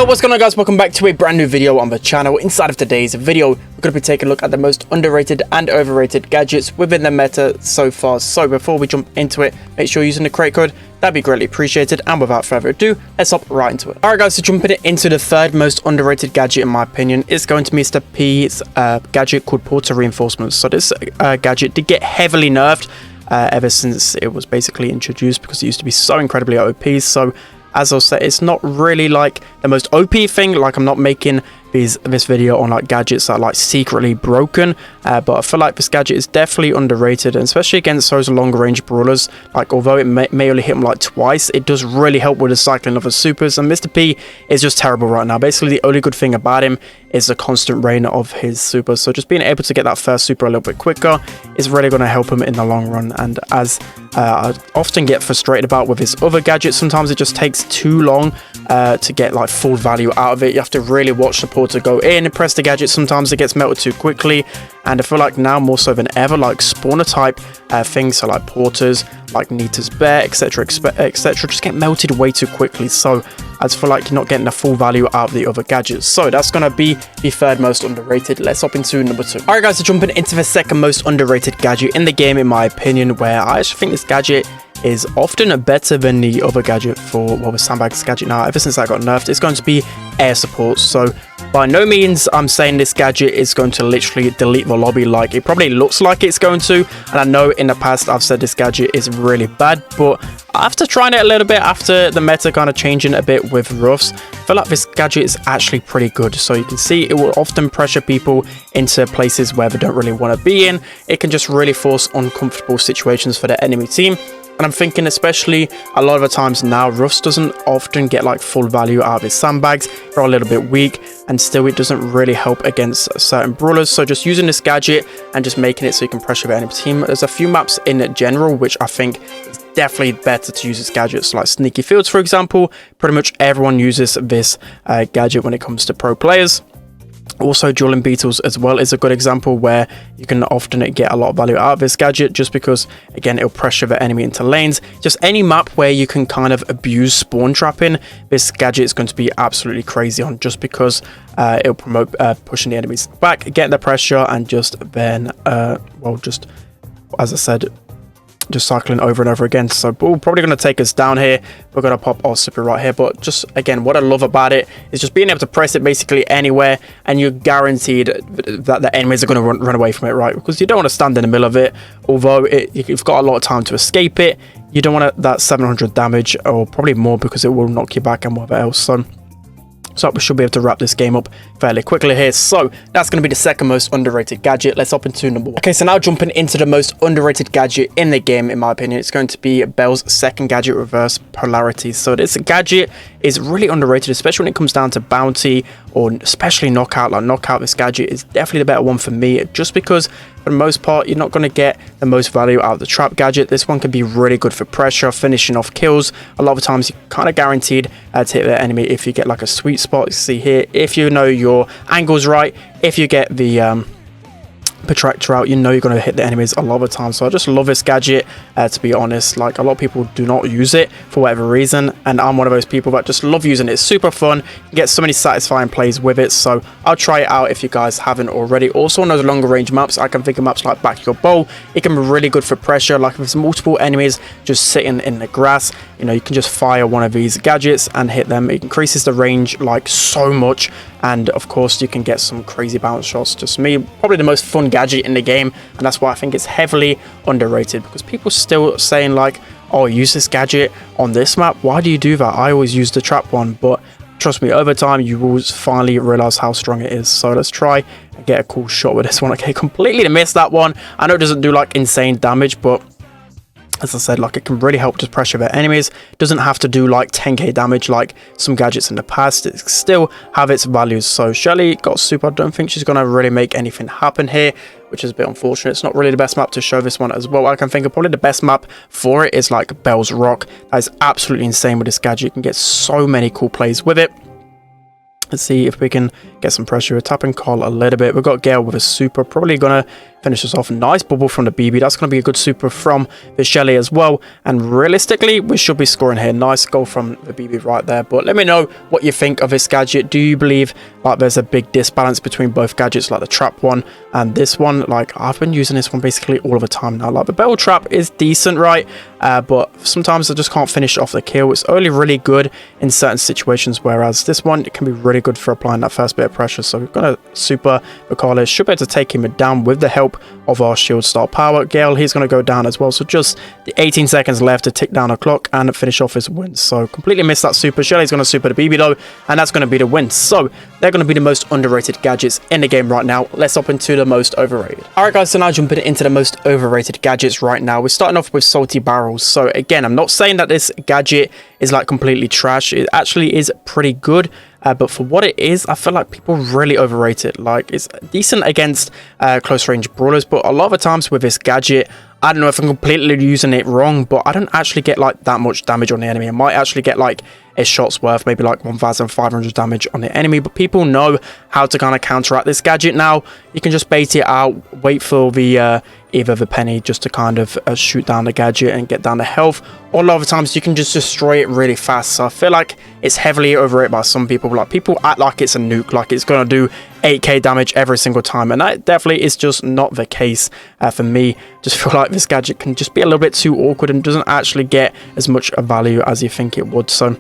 Yo, what's going on, guys? Welcome back to a brand new video on the channel. Inside of today's video, we're going to be taking a look at the most underrated and overrated gadgets within the meta so far. So before we jump into it, make sure you're using the crate code. That'd be greatly appreciated. And without further ado, let's hop right into it. Alright guys, so jumping into the third most underrated gadget in my opinion is going to be Mr. P's gadget called Porter Reinforcements. So this gadget did get heavily nerfed ever since it was basically introduced, because it used to be so incredibly OP. So as I'll say, it's not really like the most OP thing. Like, I'm not making this video on like gadgets that are like secretly broken, but I feel like this gadget is definitely underrated, and especially against those longer range brawlers. Like, although it may only hit them like twice, it does really help with the cycling of the supers. And Mr. P is just terrible right now. Basically, the only good thing about him is the constant rain of his supers. So just being able to get that first super a little bit quicker is really going to help him in the long run. And as I often get frustrated about with his other gadgets, sometimes it just takes too long to get like full value out of it. You have to really watch the porter go in and press the gadget. Sometimes it gets melted too quickly, and I feel like now more so than ever, like spawner type things, so like porters, like Nita's bear, etc, just get melted way too quickly. So I just feel like you're not getting the full value out of the other gadgets. So that's going to be the third most underrated. Let's hop into number two. Alright guys, so jumping into the second most underrated gadget in the game in my opinion, where I actually think this gadget is often better than the other gadget for, well, the sandbags gadget now, ever since that got nerfed, it's going to be air support. So by no means I'm saying this gadget is going to literally delete the lobby like it probably looks like it's going to. And I know in the past I've said this gadget is really bad, but after trying it a little bit, after the meta kind of changing a bit with roughs, I feel like this gadget is actually pretty good. So you can see it will often pressure people into places where they don't really want to be in. It can just really force uncomfortable situations for the enemy team. And I'm thinking, especially a lot of the times now, Ruffs doesn't often get like full value out of his sandbags. They're a little bit weak, and still it doesn't really help against certain brawlers. So just using this gadget and just making it so you can pressure the enemy team. There's a few maps in general which I think is definitely better to use this gadget. So like Sneaky Fields, for example, pretty much everyone uses this gadget when it comes to pro players. Also, Dueling Beetles as well is a good example where you can often get a lot of value out of this gadget, just because, again, it'll pressure the enemy into lanes. Just any map where you can kind of abuse spawn trapping, this gadget is going to be absolutely crazy on, just because it'll promote pushing the enemies back, getting the pressure, and just then, well, just as I said, just cycling over and over again. So we're probably going to take us down here. We're going to pop our super right here, but just again, what I love about it is just being able to press it basically anywhere, and you're guaranteed that the enemies are going to run away from it, right? Because you don't want to stand in the middle of it. Although you've got a lot of time to escape it, you don't want that 700 damage, or probably more, because it will knock you back and whatever else. So we should be able to wrap this game up fairly quickly here. So that's going to be the second most underrated gadget. Let's hop into number one. Okay, so now jumping into the most underrated gadget in the game, in my opinion, it's going to be Belle's second gadget, reverse polarity. So this gadget is really underrated, especially when it comes down to bounty, or especially knockout. Like knockout, this gadget is definitely the better one for me, just because for the most part you're not going to get the most value out of the trap gadget. This one can be really good for pressure, finishing off kills. A lot of times you're kind of guaranteed to hit the enemy if you get like a sweet spot. You see here, if you know your angles right, if you get the protractor out, you know you're going to hit the enemies a lot of the time. So I just love this gadget, to be honest. Like, a lot of people do not use it for whatever reason, and I'm one of those people that just love using it. It's super fun, you get so many satisfying plays with it. So I'll try it out if you guys haven't already. Also on those longer range maps, I can think of maps like Back Your Bowl. It can be really good for pressure. Like if there's multiple enemies just sitting in the grass, you know, you can just fire one of these gadgets and hit them. It increases the range like so much, and of course you can get some crazy bounce shots. Just me, probably the most fun gadget in the game, and that's why I think it's heavily underrated, because people still saying like, oh, use this gadget on this map, why do you do that? I always use the trap one. But trust me, over time you will finally realize how strong it is. So let's try and get a cool shot with this one. Okay, completely missed that one. I know it doesn't do like insane damage, but as I said, like, it can really help just pressure their enemies. It doesn't have to do like 10k damage like some gadgets in the past. It still have its values. So Shelly got super. I don't think she's going to really make anything happen here, which is a bit unfortunate. It's not really the best map to show this one as well. I can think of probably the best map for it is like Belle's Rock. That is absolutely insane with this gadget. You can get so many cool plays with it. Let's see if we can get some pressure. Tap and call a little bit. We've got Gale with a super. Probably going to finish us off. Nice bubble from the BB. That's going to be a good super from the Shelly as well. And realistically, we should be scoring here. Nice goal from the BB right there. But let me know what you think of this gadget. Do you believe like there's a big disbalance between both gadgets, like the trap one and this one? Like, I've been using this one basically all of the time now. Like, the Belle trap is decent, right? But sometimes I just can't finish off the kill. It's only really good in certain situations, whereas this one, it can be really good for applying that first bit of pressure. So we've got a super recoil. Should be able to take him down with the help of our shield star power. Gale, he's going to go down as well. So just the 18 seconds left to tick down the clock and finish off his win. So completely missed that super. Shelly's going to super the BB though, and that's going to be the win. So they're going to be the most underrated gadgets in the game right now. Let's hop into the most overrated. Alright guys, so now jumping into the most overrated gadgets right now. We're starting off with salty barrels. So again, I'm not saying that this gadget is like completely trash. It actually is pretty good. But for what it is, I feel like people really overrate it. Like, it's decent against close range brawlers, but a lot of the times with this gadget, I don't know if I'm completely using it wrong, but I don't actually get like that much damage on the enemy. I might actually get like a shot's worth, maybe like 1,500 damage on the enemy, but people know how to kind of counteract this gadget now. You can just bait it out, wait for the either the penny just to kind of shoot down the gadget and get down the health, or a lot of the times you can just destroy it really fast. So I feel like it's heavily overrated by some people. Like, people act like it's a nuke, like it's gonna do 8k damage every single time, and that definitely is just not the case for me. Just feel like this gadget can just be a little bit too awkward and doesn't actually get as much value as you think it would. So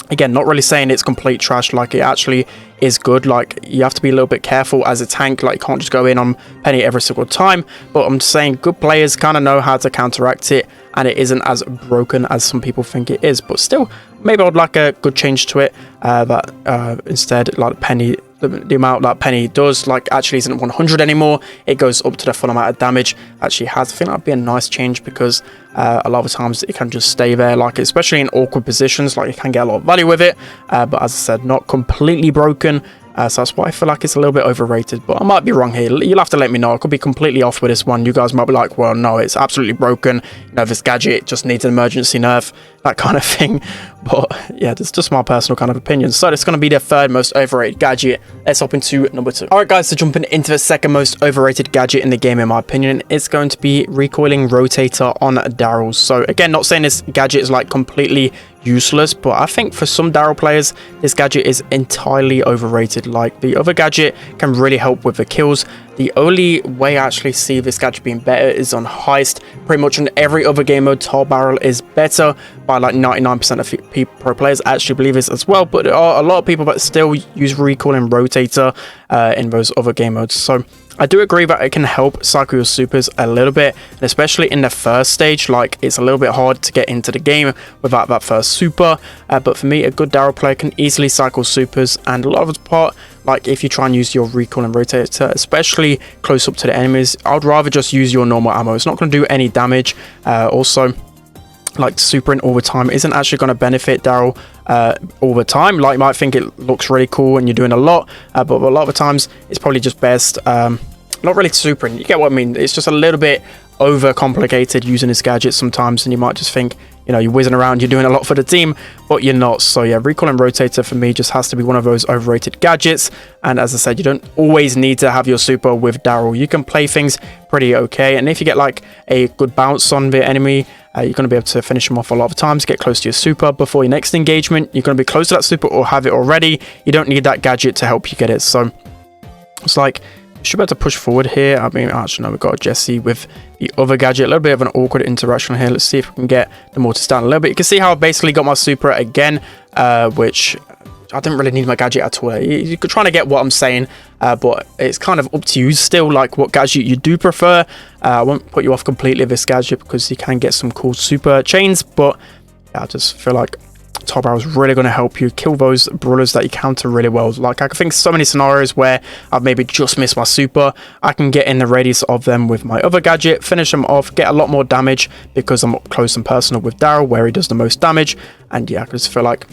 again, not really saying it's complete trash. Like, it actually is good. Like, you have to be a little bit careful as a tank. Like, you can't just go in on penny every single time, but I'm saying good players kind of know how to counteract it, and it isn't as broken as some people think it is. But still, maybe I'd like a good change to it, that instead, like, penny, the amount that penny does, like, actually isn't 100 anymore. It goes up to the full amount of damage actually has. I think that'd be a nice change, because a lot of times it can just stay there, like, especially in awkward positions. Like, you can get a lot of value with it, but as I said, not completely broken. So that's why I feel like it's a little bit overrated, but I might be wrong here. You'll have to let me know. I could be completely off with this one. You guys might be like, well, no, it's absolutely broken. You know, this gadget just needs an emergency nerf, that kind of thing. But yeah, that's just my personal kind of opinion. So it's going to be the third most overrated gadget. Let's hop into number 2. All right, guys, so jumping into the second most overrated gadget in the game, in my opinion, it's going to be recoiling rotator on Darryl. So again, not saying this gadget is like completely useless, but I think for some Darryl players, this gadget is entirely overrated. Like, the other gadget can really help with the kills. The only way I actually see this gadget being better is on heist. Pretty much on every other game mode, tall barrel is better by like 99% of pro players. I actually believe this as well, but there are a lot of people that still use recoil and rotator in those other game modes. So I do agree that it can help cycle your supers a little bit, and especially in the first stage. Like, it's a little bit hard to get into the game without that first super, but for me, a good Darryl player can easily cycle supers, and a lot of the part, like, if you try and use your recoil and rotator, especially close up to the enemies, I'd rather just use your normal ammo. It's not going to do any damage. Also, like, supering all the time isn't actually going to benefit Darryl all the time. Like, you might think it looks really cool and you're doing a lot, but a lot of the times it's probably just best not really supering. You get what I mean? It's just a little bit over complicated using this gadget sometimes, and you might just think, you know, you're whizzing around, you're doing a lot for the team, but you're not. So yeah, recoil and rotator for me just has to be one of those overrated gadgets. And as I said, you don't always need to have your super with Darryl. You can play things pretty okay, and if you get like a good bounce on the enemy, you're going to be able to finish them off a lot of times. Get close to your super before your next engagement. You're going to be close to that super or have it already. You don't need that gadget to help you get it. So it's like, should be able to push forward here. I mean, actually, no, we've got Jesse with the other gadget. A little bit of an awkward interaction here. Let's see if we can get the mortar stand a little bit. You can see how I basically got my super again, which I didn't really need my gadget at all. You're trying to get what I'm saying, but it's kind of up to you still, like, what gadget you do prefer. I won't put you off completely with this gadget because you can get some cool super chains, but yeah, I just feel like top barrel is really going to help you kill those brawlers that you counter really well. Like, I can think so many scenarios where I've maybe just missed my super. I can get in the radius of them with my other gadget, finish them off, get a lot more damage because I'm up close and personal with Darryl, where he does the most damage. And yeah, I just feel like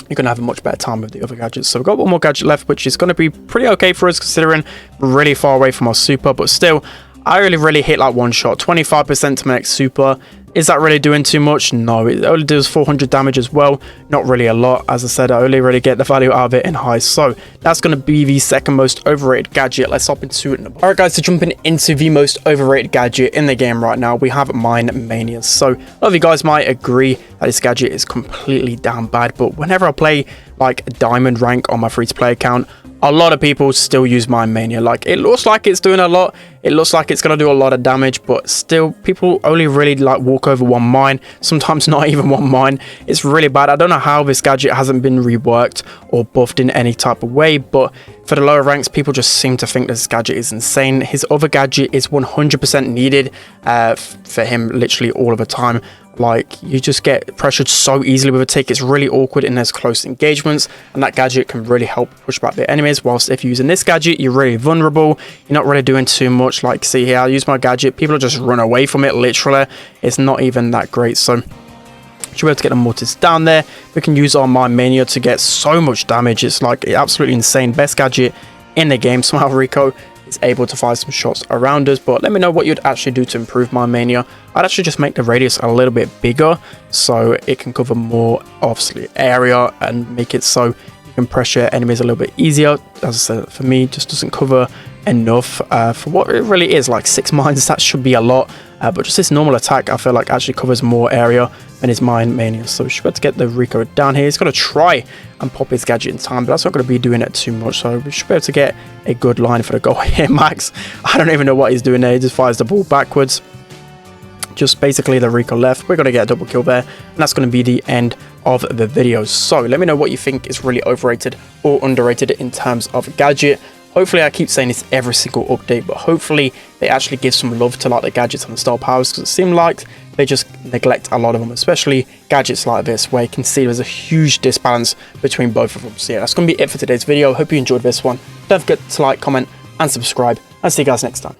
you're going to have a much better time with the other gadgets. So we've got one more gadget left, which is going to be pretty okay for us considering we're really far away from our super, but still, I really hit like one shot. 25% to my next super Is that really doing too much? No, it only does 400 damage as well. Not really a lot. As I said, I only really get the value out of it in high. So that's going to be the second most overrated gadget. Let's hop into it. Alright guys, so jumping into the most overrated gadget in the game right now, we have mania. So a lot of you guys might agree that this gadget is completely damn bad, but whenever I play like a diamond rank on my free-to-play account, a lot of people still use mania. Like, it looks like it's doing a lot, it looks like it's going to do a lot of damage, but still people only really like walk over one mine, sometimes not even one mine. It's really bad. I don't know how this gadget hasn't been reworked or buffed in any type of way, but for the lower ranks, people just seem to think this gadget is insane. His other gadget is 100% needed for him literally all of the time. Like, you just get pressured so easily with a tick. It's really awkward in those close engagements, and that gadget can really help push back the enemies. Whilst if you're using this gadget, you're really vulnerable. You're not really doing too much. Like, see here, I use my gadget, people just run away from it literally. It's not even that great. So should be able to get the mortars down there. We can use our mania to get so much damage. It's like absolutely insane. Best gadget in the game. Somehow Rico is able to fire some shots around us, but let me know what you'd actually do to improve mania. I'd actually just make the radius a little bit bigger so it can cover more obviously area and make it so you can pressure enemies a little bit easier. As I said, for me, just doesn't cover enough for what it really is. Like 6 mines, that should be a lot, but just this normal attack I feel like actually covers more area than his mania. So we should be able to get the Rico down here. He's got to try and pop his gadget in time, but that's not going to be doing it too much, so we should be able to get a good line for the goal here. Max, I don't even know what he's doing there. He just fires the ball backwards. Just basically the Rico left. We're going to get a double kill there, and that's going to be the end of the video. So let me know what you think is really overrated or underrated in terms of gadget. Hopefully, I keep saying this every single update, but hopefully they actually give some love to like the gadgets and the star powers, because it seems like they just neglect a lot of them, especially gadgets like this, where you can see there's a huge disbalance between both of them. So yeah, that's going to be it for today's video. Hope you enjoyed this one. Don't forget to like, comment, and subscribe. I'll see you guys next time.